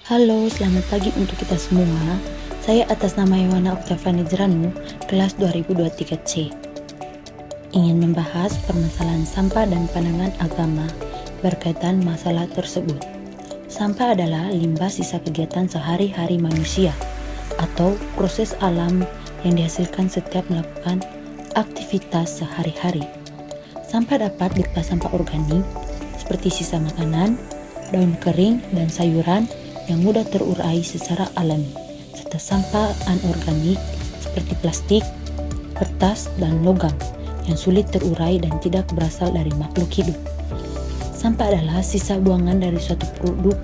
Halo, selamat pagi untuk kita semua. Saya atas nama Yohana Oktavani Jeranu, kelas 2023C. Ingin membahas permasalahan sampah dan pandangan agama berkaitan masalah tersebut. Sampah adalah limbah sisa kegiatan sehari-hari manusia atau proses alam yang dihasilkan setiap melakukan aktivitas sehari-hari. Sampah dapat berupa sampah organik seperti sisa makanan, daun kering, dan sayuran yang mudah terurai secara alami, serta sampah anorganik seperti plastik, kertas, dan logam yang sulit terurai dan tidak berasal dari makhluk hidup. Sampah adalah sisa buangan dari suatu produk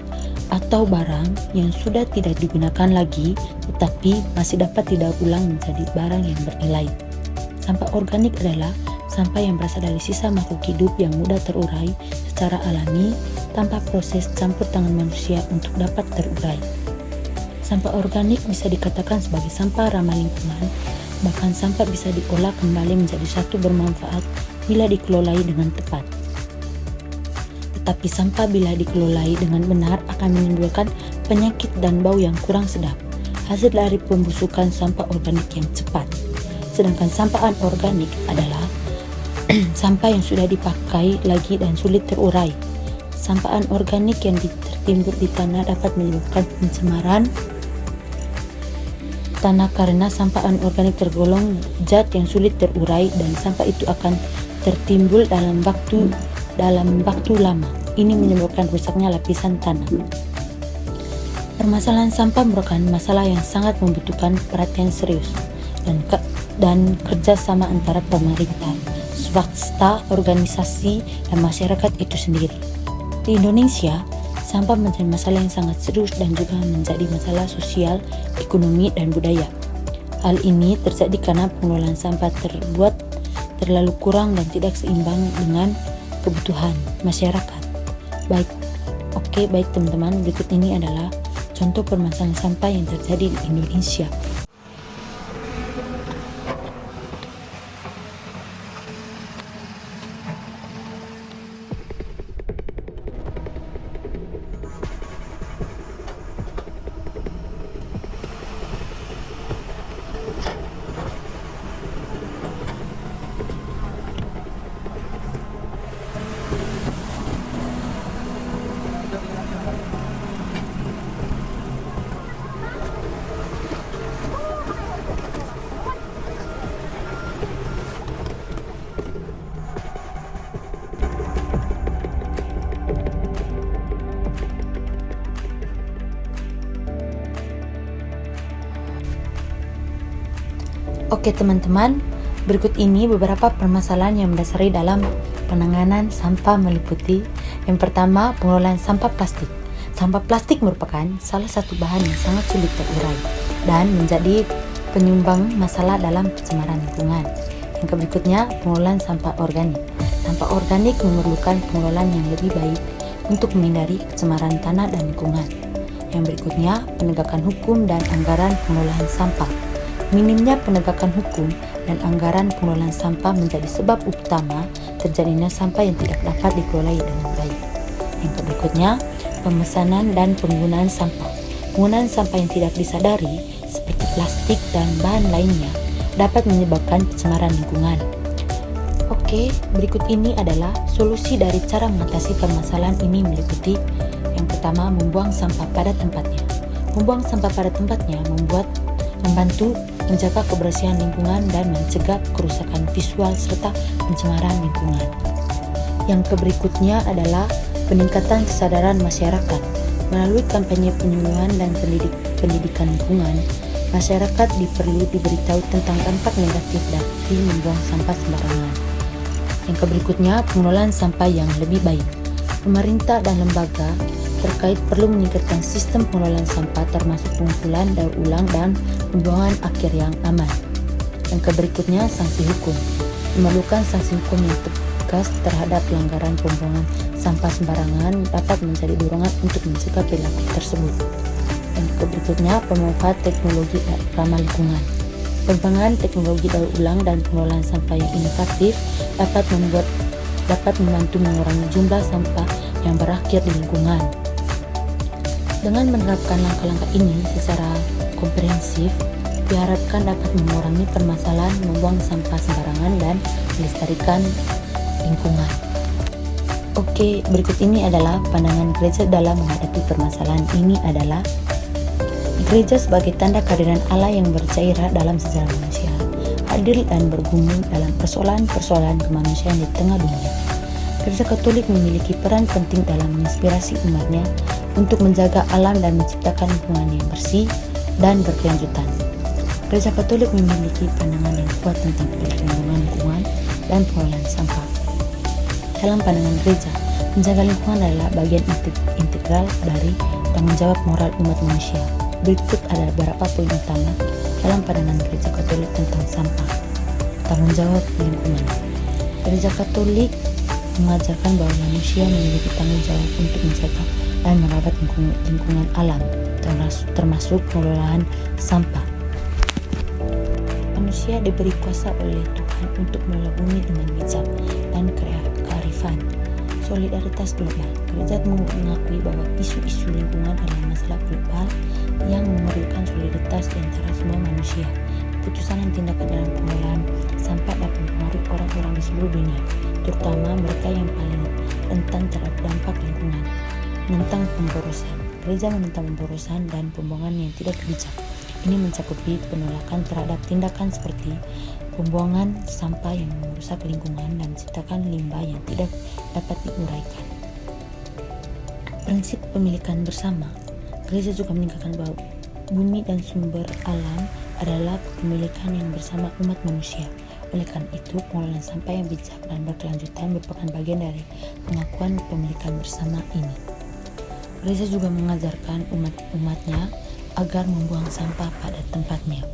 atau barang yang sudah tidak digunakan lagi tetapi masih dapat didaur ulang menjadi barang yang bernilai. Sampah organik adalah sampah yang berasal dari sisa makhluk hidup yang mudah terurai secara alami tanpa proses campur tangan manusia untuk dapat terurai. Sampah organik bisa dikatakan sebagai sampah ramah lingkungan, bahkan sampah bisa diolah kembali menjadi satu bermanfaat bila dikelolai dengan tepat. Tetapi sampah bila dikelolai dengan benar akan menimbulkan penyakit dan bau yang kurang sedap, hasil dari pembusukan sampah organik yang cepat. Sedangkan sampah anorganik adalah sampah yang sudah dipakai lagi dan sulit terurai. Sampah anorganik yang tertimbun di tanah dapat menyebabkan pencemaran tanah karena sampah anorganik tergolong zat yang sulit terurai dan sampah itu akan tertimbul dalam waktu lama. Ini menyebabkan rusaknya lapisan tanah. Permasalahan sampah merupakan masalah yang sangat membutuhkan perhatian serius dan kerjasama antara pemerintah, swasta, organisasi, dan masyarakat itu sendiri. Di Indonesia, sampah menjadi masalah yang sangat serius dan juga menjadi masalah sosial, ekonomi, dan budaya. Hal ini terjadi karena pengelolaan sampah terbuat terlalu kurang dan tidak seimbang dengan kebutuhan masyarakat. Baik teman-teman, berikut ini adalah contoh permasalahan sampah yang terjadi di Indonesia. Oke teman-teman, berikut ini beberapa permasalahan yang mendasari dalam penanganan sampah meliputi: yang pertama, pengelolaan sampah plastik. Sampah plastik merupakan salah satu bahan yang sangat sulit terurai dan menjadi penyumbang masalah dalam pencemaran lingkungan. Yang berikutnya, pengelolaan sampah organik. Sampah organik memerlukan pengelolaan yang lebih baik untuk menghindari pencemaran tanah dan lingkungan. Yang berikutnya, penegakan hukum dan anggaran pengelolaan sampah. Minimnya penegakan hukum dan anggaran pengelolaan sampah menjadi sebab utama terjadinya sampah yang tidak dapat dikelola dengan baik. Yang berikutnya, pemesanan dan penggunaan sampah. Penggunaan sampah yang tidak disadari seperti plastik dan bahan lainnya dapat menyebabkan pencemaran lingkungan. Oke, berikut ini adalah solusi dari cara mengatasi permasalahan ini meliputi: yang pertama, membuang sampah pada tempatnya. Membuang sampah pada tempatnya membantu menjaga kebersihan lingkungan dan mencegah kerusakan visual serta pencemaran lingkungan. Yang berikutnya adalah peningkatan kesadaran masyarakat. Melalui kampanye penyuluhan dan pendidikan lingkungan, masyarakat perlu diberitahu tentang dampak negatif dari membuang sampah sembarangan. Yang berikutnya, pengelolaan sampah yang lebih baik. Pemerintah dan lembaga terkait perlu meningkatkan sistem pengelolaan sampah termasuk pengumpulan, daur ulang, dan pembuangan akhir yang aman. Yang berikutnya, sanksi hukum. Memerlukan sanksi hukum yang tegas terhadap pelanggaran pembuangan sampah sembarangan dapat menjadi dorongan untuk mencegah perilaku tersebut. Yang berikutnya, pemanfaatan teknologi ramah lingkungan. Pengembangan teknologi daur ulang dan pengelolaan sampah yang inovatif dapat membantu mengurangi jumlah sampah yang berakhir di lingkungan. Dengan menerapkan langkah-langkah ini secara komprehensif, diharapkan dapat mengurangi permasalahan membuang sampah sembarangan dan melestarikan lingkungan. Oke, berikut ini adalah pandangan gereja dalam menghadapi permasalahan ini adalah gereja sebagai tanda kehadiran Allah yang bergairah dalam sejarah manusia, hadir dan bergumul dalam persoalan-persoalan kemanusiaan di tengah dunia. Gereja Katolik memiliki peran penting dalam menginspirasi umatnya untuk menjaga alam dan menciptakan lingkungan yang bersih dan berkelanjutan. Gereja Katolik memiliki pandangan yang kuat tentang perlindungan lingkungan dan pengelolaan sampah. Dalam pandangan gereja, menjaga lingkungan adalah bagian integral dari tanggung jawab moral umat manusia. Berikut ada beberapa poin utama dalam pandangan gereja Katolik tentang sampah. Tanggung jawab lingkungan. Gereja Katolik mengajarkan bahwa manusia memiliki tanggung jawab untuk menjaga dan merawat lingkungan alam, termasuk pengelolaan sampah. Manusia diberi kuasa oleh Tuhan untuk mengelola bumi dengan bijak dan kearifan. Solidaritas global. Gereja mengakui bahwa isu-isu lingkungan adalah masalah global yang memerlukan solidaritas di antara semua manusia. Keputusan dan tindakan dalam pengelolaan sampah dapat mempengaruhi orang-orang di seluruh dunia, terutama mereka yang paling rentan terhadap dampak lingkungan. Menentang pemborosan. Gereja menentang pemborosan dan pembuangan yang tidak bijak. Ini mencakupi penolakan terhadap tindakan seperti pembuangan sampah yang merusak lingkungan dan menciptakan limbah yang tidak dapat diuraikan. Prinsip pemilikan bersama. Gereja juga meningkatkan bahwa bumi dan sumber alam adalah kepemilikan yang bersama umat manusia. Oleh karena itu, pengelolaan sampah yang bijak dan berkelanjutan merupakan bagian dari pengakuan pemilikan bersama ini. Gereja juga mengajarkan umatnya agar membuang sampah pada tempatnya.